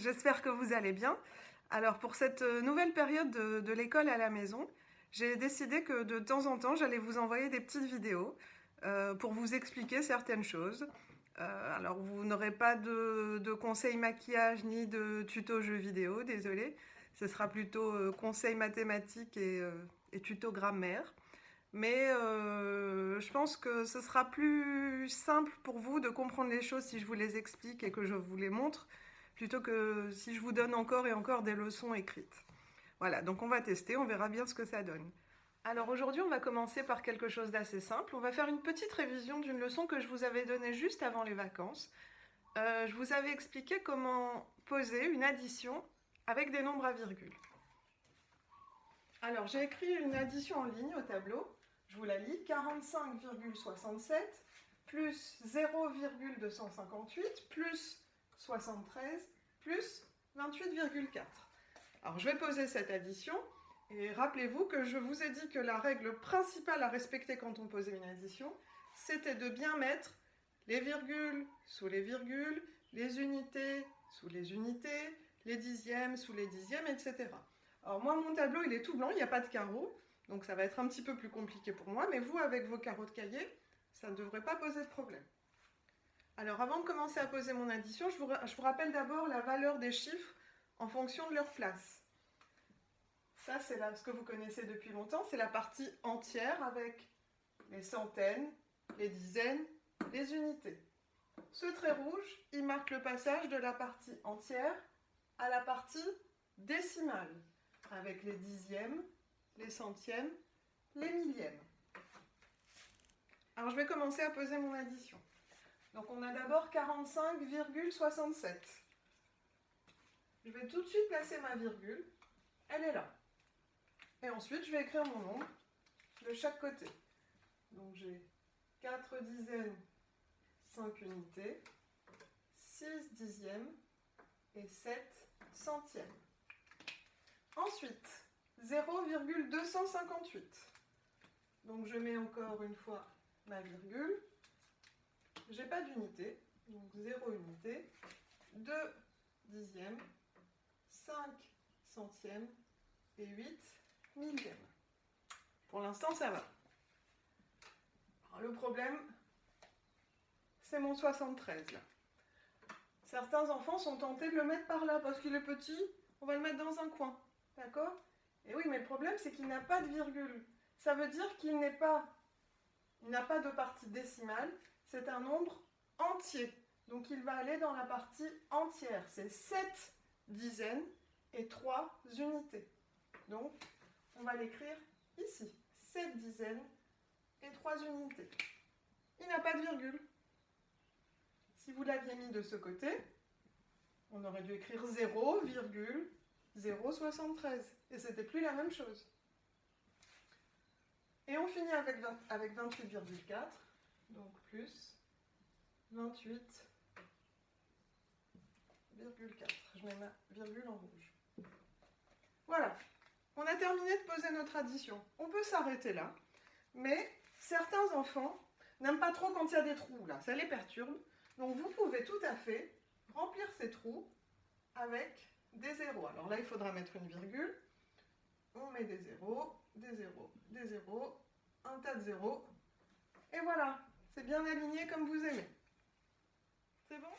j'espère que vous allez bien. Alors pour cette nouvelle période de l'école à la maison, j'ai décidé que de temps en temps, j'allais vous envoyer des petites vidéos pour vous expliquer certaines choses. Alors vous n'aurez pas de conseils maquillage ni de tuto jeux vidéo, désolé. Ce sera plutôt conseils mathématiques et tuto grammaire. Mais je pense que ce sera plus simple pour vous de comprendre les choses si je vous les explique et que je vous les montre, plutôt que si je vous donne encore et encore des leçons écrites. Voilà, donc on va tester, on verra bien ce que ça donne. Alors aujourd'hui, on va commencer par quelque chose d'assez simple. On va faire une petite révision d'une leçon que je vous avais donnée juste avant les vacances. Je vous avais expliqué comment poser une addition avec des nombres à virgule. Alors j'ai écrit une addition en ligne au tableau. Je vous la lis, 45,67 plus 0,258 plus 73 plus 28,4. Alors je vais poser cette addition et rappelez-vous que je vous ai dit que la règle principale à respecter quand on posait une addition, c'était de bien mettre les virgules sous les virgules, les unités sous les unités, les dixièmes sous les dixièmes, etc. Alors moi, mon tableau, il est tout blanc, il n'y a pas de carreaux, donc ça va être un petit peu plus compliqué pour moi, mais vous, avec vos carreaux de cahier, ça ne devrait pas poser de problème. Alors avant de commencer à poser mon addition, je vous rappelle d'abord la valeur des chiffres en fonction de leur place. Ça, c'est là ce que vous connaissez depuis longtemps, c'est la partie entière avec les centaines, les dizaines, les unités. Ce trait rouge, il marque le passage de la partie entière à la partie décimale, avec les dixièmes, les centièmes, les millièmes. Alors je vais commencer à poser mon addition. Donc on a d'abord 45,67. Je vais tout de suite placer ma virgule, elle est là. Et ensuite je vais écrire mon nombre de chaque côté. Donc j'ai 4 dizaines, 5 unités, 6 dixièmes et 7 centièmes. Ensuite, 0,258. Donc je mets encore une fois ma virgule. J'ai pas d'unité, donc 0 unité, 2 dixièmes, 5 centièmes et 8 millièmes. Pour l'instant, ça va. Alors, le problème, c'est mon 73 là. Certains enfants sont tentés de le mettre par là parce qu'il est petit, on va le mettre dans un coin. D'accord? Et oui, mais le problème, c'est qu'il n'a pas de virgule. Ça veut dire qu'il n'a pas de partie décimale, c'est un nombre entier. Donc il va aller dans la partie entière. C'est 7 dizaines et 3 unités. Donc on va l'écrire ici. 7 dizaines et 3 unités. Il n'a pas de virgule. Si vous l'aviez mis de ce côté, on aurait dû écrire 0,073. Et c'était plus la même chose. Et on finit avec 28,4. Donc plus 28,4. Je mets ma virgule en rouge. Voilà. On a terminé de poser notre addition. On peut s'arrêter là. Mais certains enfants n'aiment pas trop quand il y a des trous là. Ça les perturbe. Donc vous pouvez tout à fait remplir ces trous avec des zéros. Alors là, il faudra mettre une virgule. On met des zéros, des zéros, des zéros, un tas de zéros. Et voilà, c'est bien aligné comme vous aimez. C'est bon?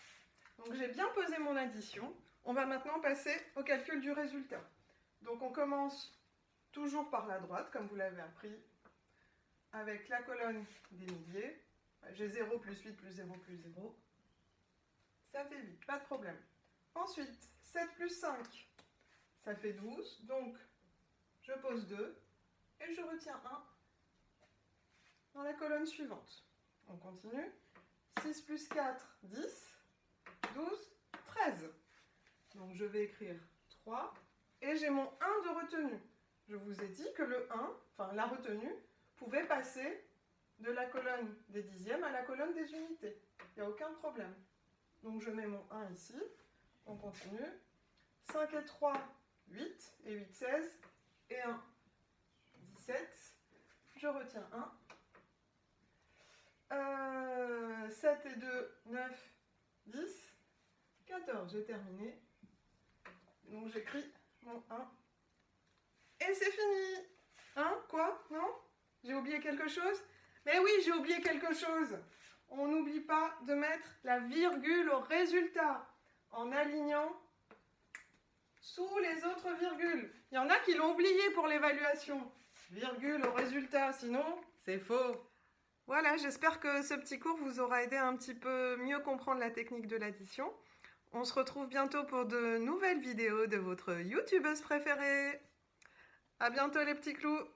Donc j'ai bien posé mon addition. On va maintenant passer au calcul du résultat. Donc on commence toujours par la droite, comme vous l'avez appris, avec la colonne des milliers. J'ai 0 plus 8 plus 0 plus 0. Ça fait 8, pas de problème. Ensuite, 7 plus 5, ça fait 12. Donc, je pose 2 et je retiens 1 dans la colonne suivante. On continue. 6 plus 4, 10. 12, 13. Donc, je vais écrire 3 et j'ai mon 1 de retenue. Je vous ai dit que le 1, enfin la retenue, pouvait passer de la colonne des dixièmes à la colonne des unités. Il n'y a aucun problème. Donc je mets mon 1 ici, on continue. 5 et 3, 8, et 8, 16, et 1, 17. Je retiens 1. 7 et 2, 9, 10, 14. J'ai terminé. Donc j'écris mon 1. Et c'est fini. Hein? Quoi? Non? J'ai oublié quelque chose? Mais oui, j'ai oublié quelque chose. On n'oublie pas de mettre la virgule au résultat en alignant sous les autres virgules. Il y en a qui l'ont oublié pour l'évaluation. Virgule au résultat, sinon c'est faux. Voilà, j'espère que ce petit cours vous aura aidé à un petit peu mieux comprendre la technique de l'addition. On se retrouve bientôt pour de nouvelles vidéos de votre youtubeuse préférée. À bientôt les petits clous.